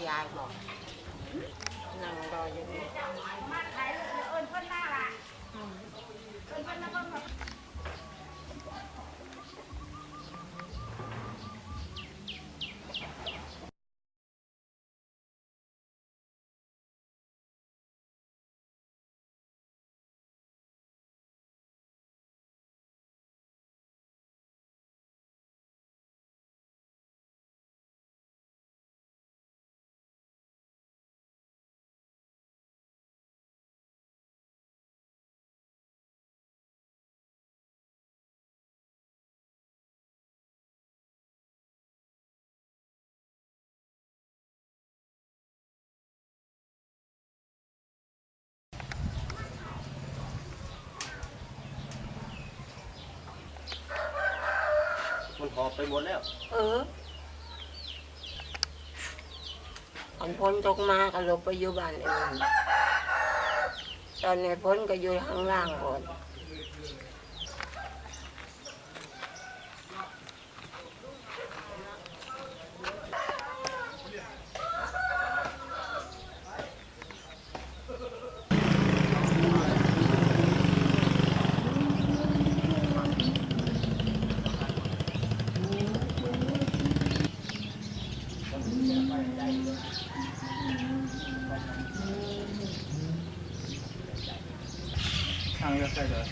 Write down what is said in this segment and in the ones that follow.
ยายบอกนั่งรออยู่นี่มันหอบไปหมดแล้วอันพ้นตกมาก็ลงไปอยู่บ้านเองตอนนี้พ้นก็อยู่ข้างล่างก่อนทางเลือกได้เลย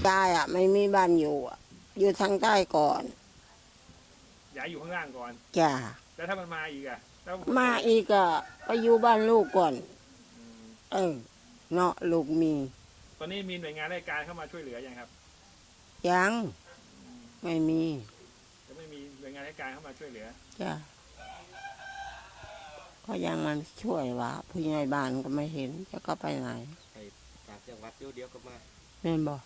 ยายไม่มีบ้านอยู่อยู่ทางใต้ก่อนย้ายอยู่ข้างล่างก่อนจ้าแล้วถ้ามันมาอีกแล้วมาอีกไปอยู่บ้านลูกก่อนเนาะลูกมีตอนนี้มีหน่วยงานราชการเข้ามาช่วยเหลือยังครับยังไม่มีจะไม่มีหน่วยงานราชการเข้ามาช่วยเหลือจ้าก็ยังมันช่วยวะผู้ใหญ่บ้านก็ไม่เห็นจะก็ไปไหนไปจากจังหวัดเดียวก็มาแม่นบอก